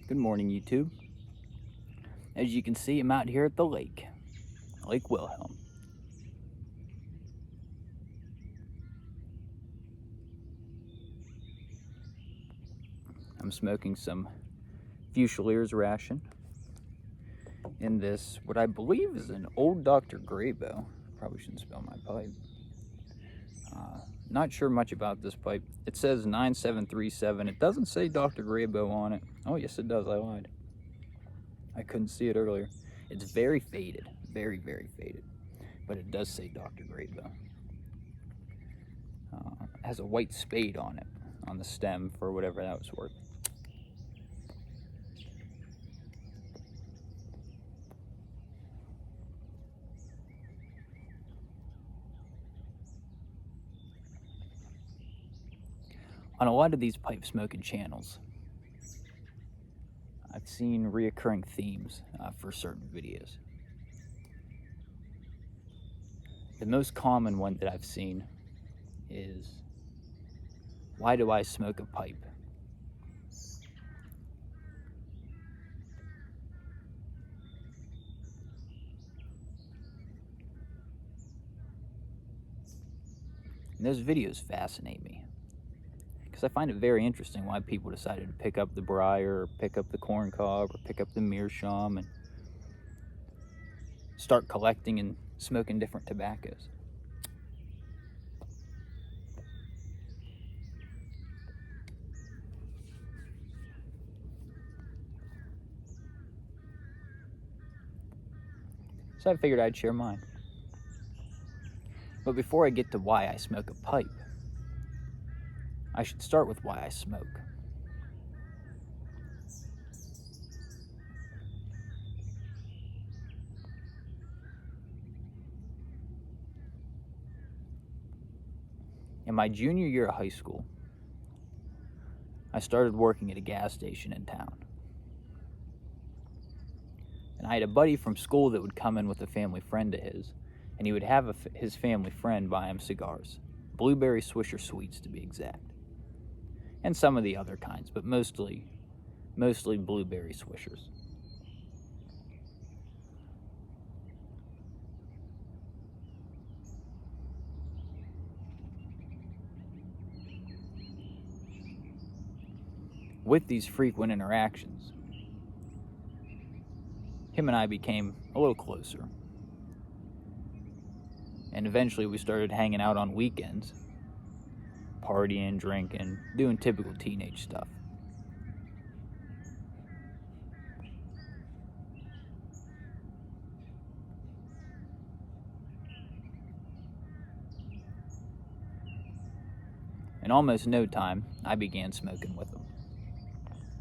Good morning, YouTube. As you can see, I'm out here at the lake, Lake Wilhelm. I'm smoking some Fusilier's ration in this, what I believe is an old Dr. Graybo. Probably shouldn't spill my pipe. Not sure much about this pipe. It says 9737. It doesn't say Dr. Graybo on it. Oh, yes, it does. I lied. I couldn't see it earlier. It's very faded. Very, very faded. But it does say Dr. Graybo. It has a white spade on it, on the stem, for whatever that was worth. On a lot of these pipe smoking channels, I've seen reoccurring themes for certain videos. The most common one that I've seen is, why do I smoke a pipe? And those videos fascinate me, because I find it very interesting why people decided to pick up the briar, or pick up the corn cob, or pick up the meerschaum, and start collecting and smoking different tobaccos. So I figured I'd share mine. But before I get to why I smoke a pipe, I should start with why I smoke. In my junior year of high school, I started working at a gas station in town. And I had a buddy from school that would come in with a family friend of his, and he would have his family friend buy him cigars. Blueberry Swisher Sweets, to be exact. And some of the other kinds, but mostly blueberry Swishers. With these frequent interactions, him and I became a little closer. And eventually we started hanging out on weekends, partying, drinking, doing typical teenage stuff. In almost no time, I began smoking with him.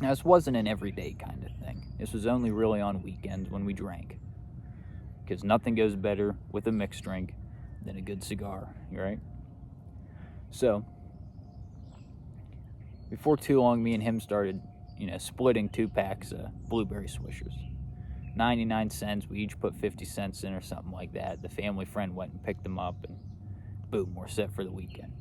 Now, this wasn't an everyday kind of thing. This was only really on weekends when we drank. Because nothing goes better with a mixed drink than a good cigar, right? So, before too long, me and him started, splitting 2 packs of blueberry Swishers. 99 cents, we each put 50 cents in or something like that. The family friend went and picked them up, and boom, we're set for the weekend.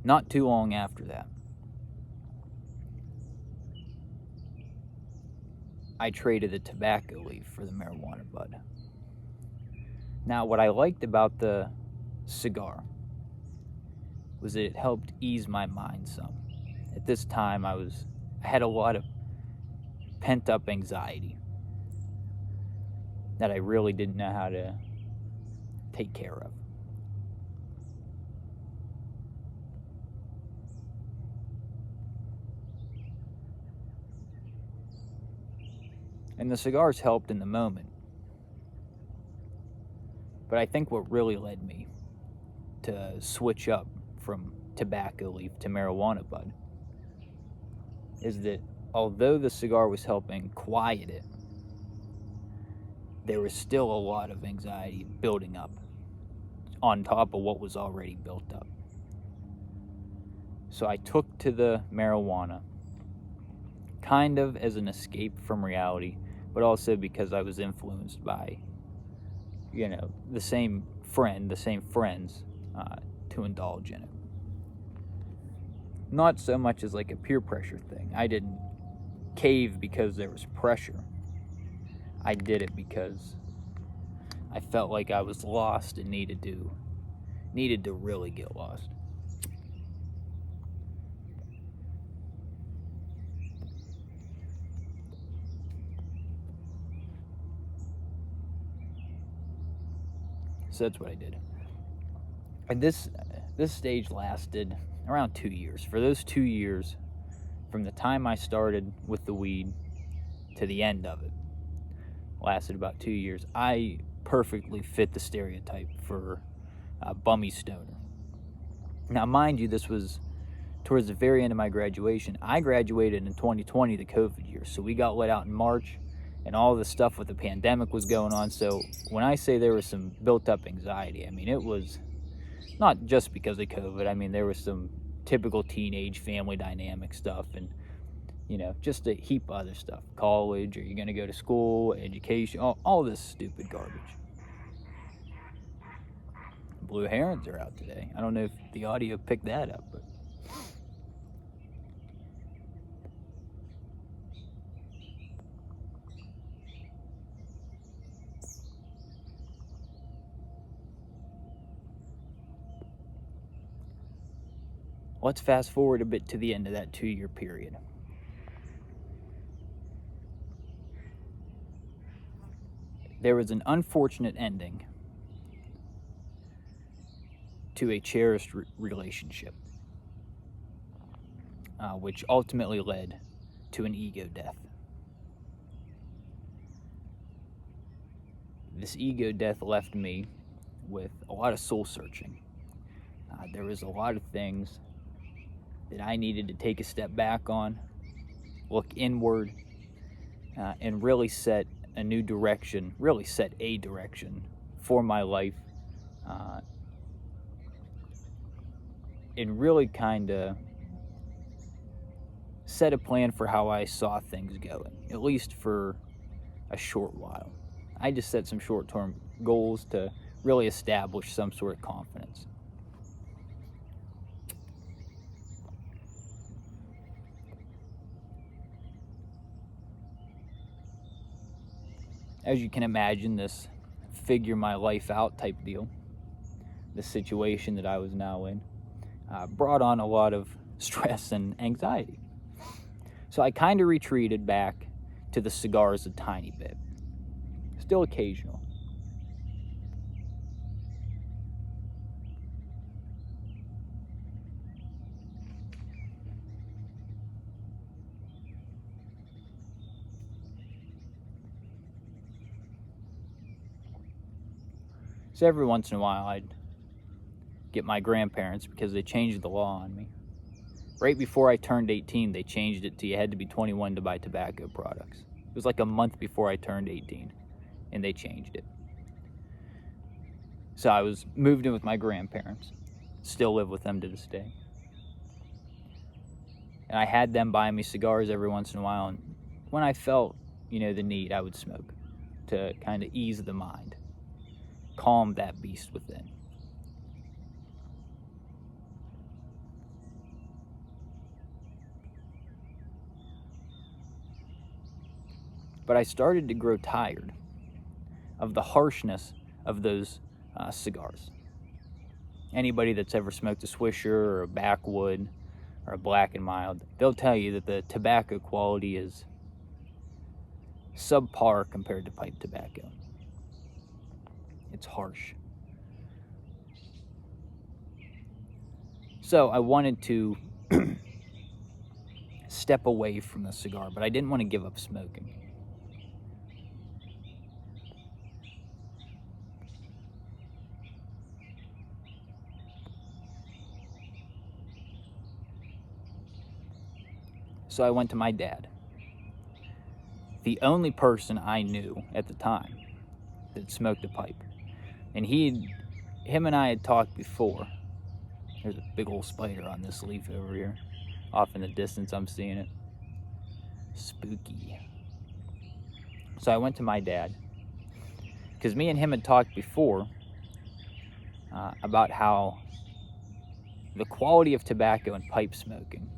Not too long after that, I traded the tobacco leaf for the marijuana bud. Now, what I liked about the cigar was that it helped ease my mind some. At this time, I had a lot of pent-up anxiety that I really didn't know how to take care of. And the cigars helped in the moment. But I think what really led me to switch up from tobacco leaf to marijuana bud is that although the cigar was helping quiet it, there was still a lot of anxiety building up on top of what was already built up. So I took to the marijuana kind of as an escape from reality, but also because I was influenced by, the same friends to indulge in it. Not so much as like a peer pressure thing. I didn't cave because there was pressure. I did it because I felt like I was lost and needed to really get lost. So that's what I did. And this stage lasted around 2 years. For those 2 years, from the time I started with the weed to the end of it, lasted about 2 years. I perfectly fit the stereotype for a bummy stoner. Now, mind you, this was towards the very end of my graduation. I graduated in 2020, the COVID year, so we got let out in March, and all the stuff with the pandemic was going on. So when I say there was some built-up anxiety, I mean, it was not just because of COVID. I mean, there was some typical teenage family dynamic stuff, and just a heap of other stuff. College, are you going to go to school, education, all this stupid garbage. Blue herons are out today. I don't know if the audio picked that up, but let's fast forward a bit to the end of that 2-year period. There was an unfortunate ending to a cherished relationship, which ultimately led to an ego death. This ego death left me with a lot of soul searching. There was a lot of things that I needed to take a step back on, look inward, and really set a direction for my life, and really kind of set a plan for how I saw things going, at least for a short while. I just set some short-term goals to really establish some sort of confidence. As you can imagine, this figure my life out type deal, the situation that I was now in, brought on a lot of stress and anxiety. So I kind of retreated back to the cigars a tiny bit. Still occasional. So every once in a while I'd get my grandparents, because they changed the law on me. Right before I turned 18, they changed it to you had to be 21 to buy tobacco products. It was like a month before I turned 18, and they changed it. So I was moved in with my grandparents, still live with them to this day. And I had them buy me cigars every once in a while, and when I felt, the need, I would smoke to kind of ease the mind, calm that beast within. But I started to grow tired of the harshness of those cigars. Anybody that's ever smoked a Swisher or a Backwood or a Black and Mild, they'll tell you that the tobacco quality is subpar compared to pipe tobacco. It's harsh. So I wanted to step away from the cigar, but I didn't want to give up smoking. So I went to my dad, the only person I knew at the time that smoked a pipe. And him and I had talked before. There's a big old spider on this leaf over here. Off in the distance, I'm seeing it. Spooky. So I went to my dad, because me and him had talked before about how the quality of tobacco and pipe smoking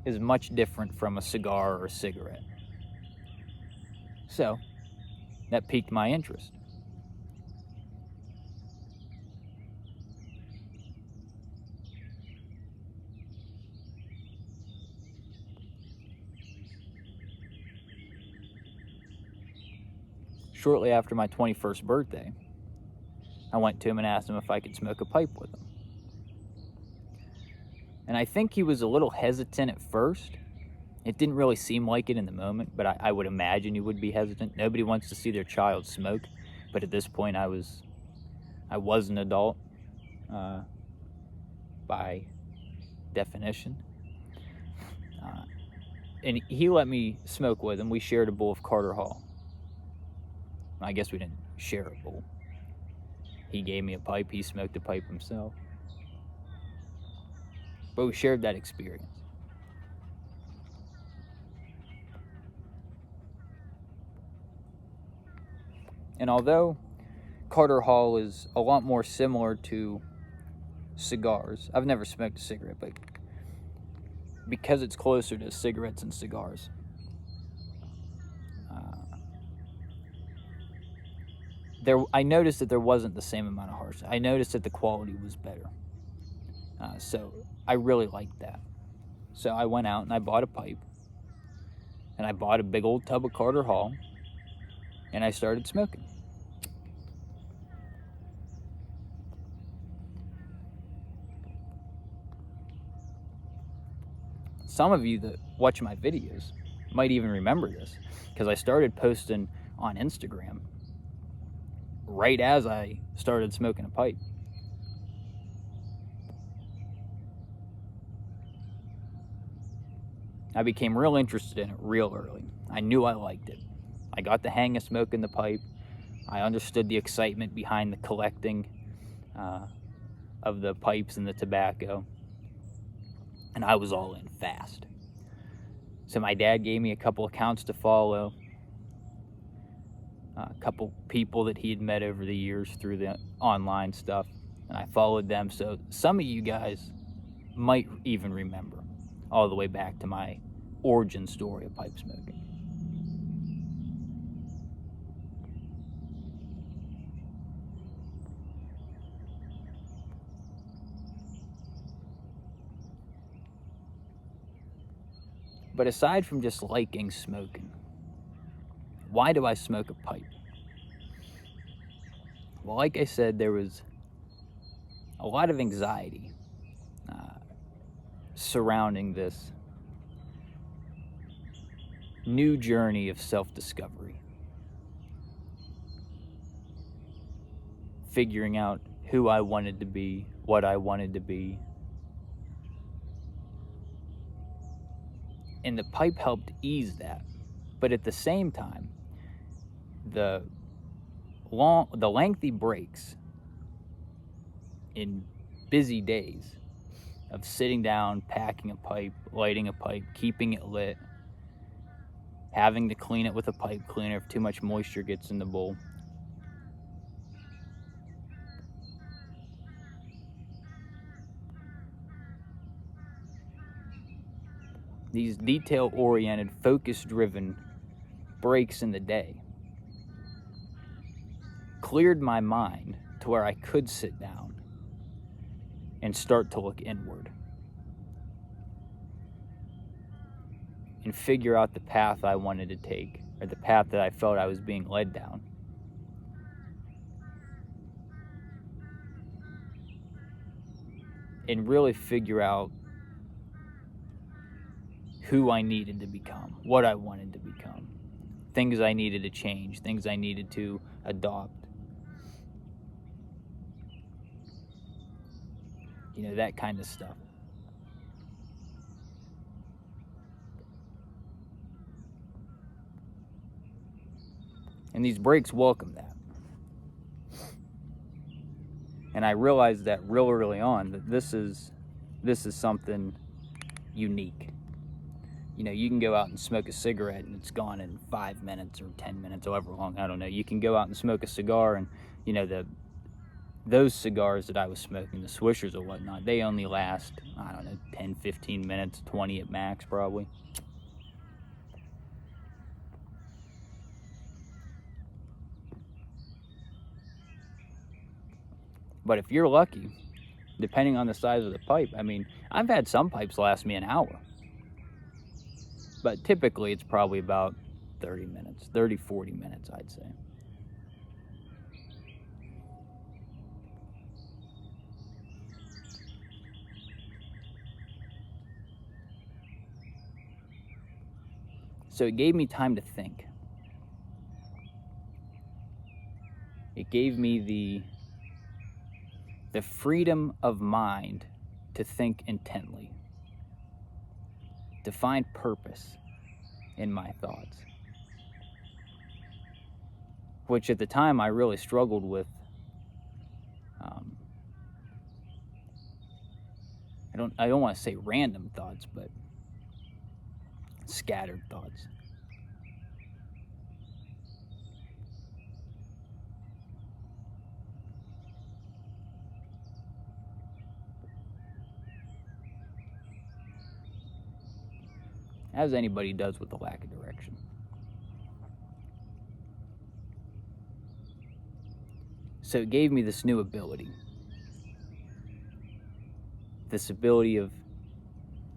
is much different from a cigar or a cigarette. So that piqued my interest. Shortly after my 21st birthday, I went to him and asked him if I could smoke a pipe with him. And I think he was a little hesitant at first. It didn't really seem like it in the moment, but I would imagine he would be hesitant. Nobody wants to see their child smoke, but at this point I was an adult by definition. And he let me smoke with him. We shared a bowl of Carter Hall. I guess we didn't share a bowl. He gave me a pipe, he smoked a pipe himself. But we shared that experience. And although Carter Hall is a lot more similar to cigars, I've never smoked a cigarette, but because it's closer to cigarettes and cigars, I noticed that there wasn't the same amount of harshness. I noticed that the quality was better. So I really liked that. So I went out and I bought a pipe, and I bought a big old tub of Carter Hall, and I started smoking. Some of you that watch my videos might even remember this, because I started posting on Instagram right as I started smoking a pipe. I became real interested in it real early. I knew I liked it. I got the hang of smoking the pipe. I understood the excitement behind the collecting of the pipes and the tobacco. And I was all in fast. So my dad gave me a couple accounts to follow, a couple people that he had met over the years through the online stuff, and I followed them. So some of you guys might even remember all the way back to my origin story of pipe smoking. But aside from just liking smoking, why do I smoke a pipe? Well, like I said, there was a lot of anxiety surrounding this new journey of self-discovery. Figuring out who I wanted to be, what I wanted to be. And the pipe helped ease that. But at the same time, the lengthy breaks in busy days of sitting down, packing a pipe, lighting a pipe, keeping it lit, having to clean it with a pipe cleaner if too much moisture gets in the bowl. These detail-oriented, focus-driven breaks in the day cleared my mind to where I could sit down and start to look inward and figure out the path I wanted to take, or the path that I felt I was being led down. And really figure out who I needed to become, what I wanted to become, things I needed to change, things I needed to adopt. You know, that kind of stuff. And these breaks welcome that. And I realized that real early on, that this is something unique. You can go out and smoke a cigarette and it's gone in 5 minutes or 10 minutes, however long, I don't know. You can go out and smoke a cigar and, those cigars that I was smoking, the Swishers or whatnot, they only last, I don't know, 10, 15 minutes, 20 at max probably. But if you're lucky, depending on the size of the pipe, I've had some pipes last me an hour. But typically it's probably about 30 minutes, 30, 40 minutes, I'd say. So it gave me time to think. It gave me the freedom of mind to think intently, to find purpose in my thoughts, which at the time I really struggled with. I don't want to say random thoughts, but scattered thoughts. As anybody does with a lack of direction. So it gave me this new ability. This ability of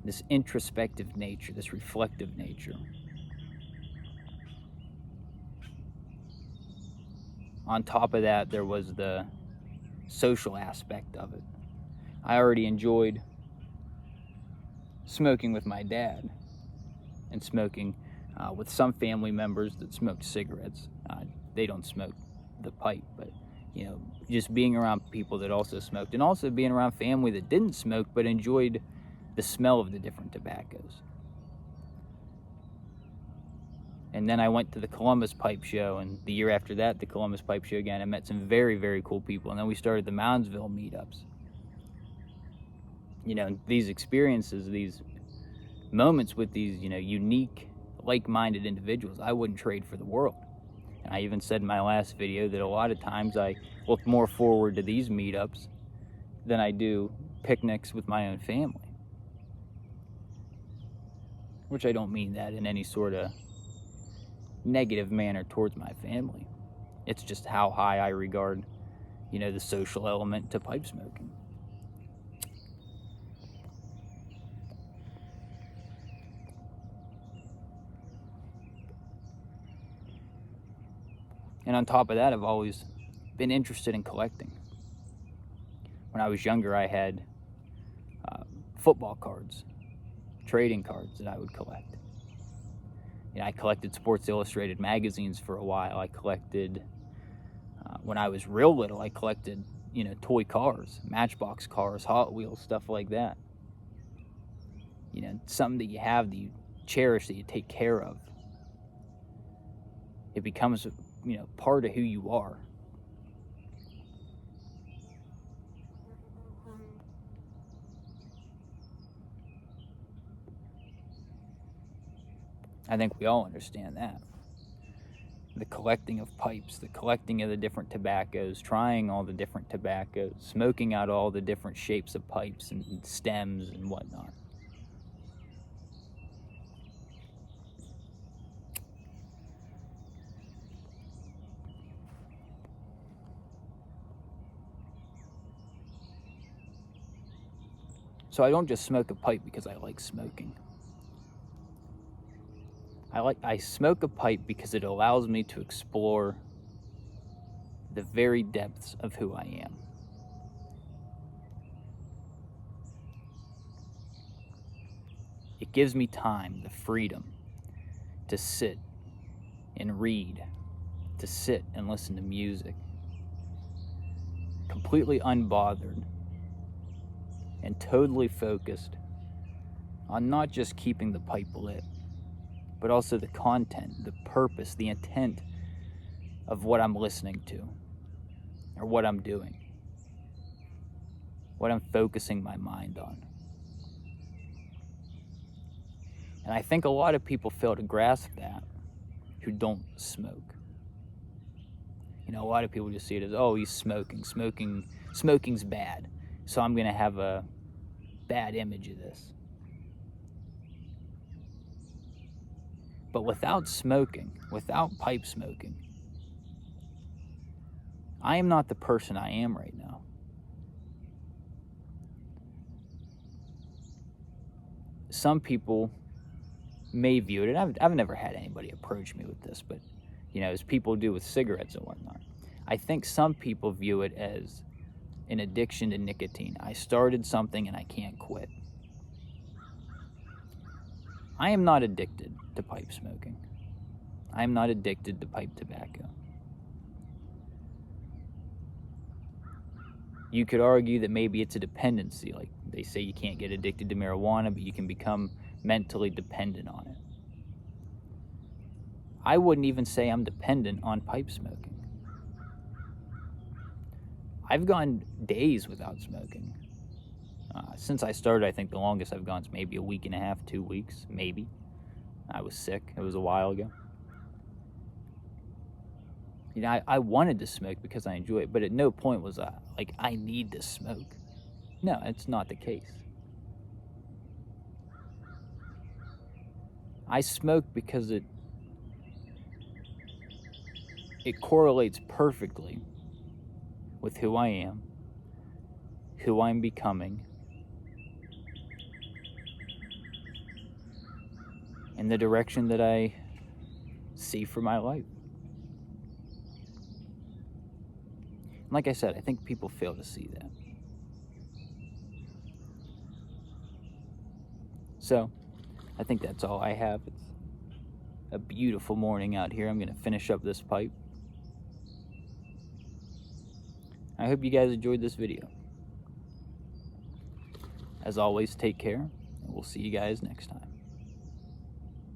this introspective nature, this reflective nature. On top of that, there was the social aspect of it. I already enjoyed smoking with my dad and smoking with some family members that smoked cigarettes. They don't smoke the pipe, but just being around people that also smoked, and also being around family that didn't smoke but enjoyed the smell of the different tobaccos. And then I went to the Columbus Pipe Show, and the year after that, the Columbus Pipe Show again. I met some very, very cool people, and then we started the Moundsville meetups. These experiences, these moments with these, unique, like-minded individuals, I wouldn't trade for the world. And I even said in my last video that a lot of times I look more forward to these meetups than I do picnics with my own family. Which I don't mean that in any sort of negative manner towards my family. It's just how high I regard, the social element to pipe smoking. And on top of that, I've always been interested in collecting. When I was younger, I had football cards, trading cards that I would collect. I collected Sports Illustrated magazines for a while. I collected, when I was real little, I collected, toy cars, Matchbox cars, Hot Wheels, stuff like that. Something that you have, that you cherish, that you take care of. It becomes, part of who you are. I think we all understand that. The collecting of pipes, the collecting of the different tobaccos, trying all the different tobaccos, smoking out all the different shapes of pipes and stems and whatnot. So I don't just smoke a pipe because I like smoking. I smoke a pipe because it allows me to explore the very depths of who I am. It gives me time, the freedom to sit and read, to sit and listen to music, completely unbothered and totally focused on not just keeping the pipe lit, but also the content, the purpose, the intent of what I'm listening to, or what I'm doing, what I'm focusing my mind on. And I think a lot of people fail to grasp that who don't smoke. You know, a lot of people just see it as, oh, he's smoking. Smoking's bad. So I'm going to have a bad image of this. But without smoking, without pipe smoking, I am not the person I am right now. Some people may view it, and I've never had anybody approach me with this, but, you know, as people do with cigarettes and whatnot, I think some people view it as an addiction to nicotine. I started something and I can't quit. I am not addicted to pipe smoking. I am not addicted to pipe tobacco. You could argue that maybe it's a dependency. Like they say you can't get addicted to marijuana, but you can become mentally dependent on it. I wouldn't even say I'm dependent on pipe smoking. I've gone days without smoking. Since I started, I think the longest I've gone is maybe a week and a half, 2 weeks, maybe. I was sick. It was a while ago. You know, I wanted to smoke because I enjoy it, but at no point was I like, I need to smoke. No, it's not the case. I smoke because it correlates perfectly with who I am, who I'm becoming, and the direction that I see for my life. Like I said, I think people fail to see that. So, I think that's all I have. It's a beautiful morning out here. I'm going to finish up this pipe. I hope you guys enjoyed this video. As always, take care, and we'll see you guys next time.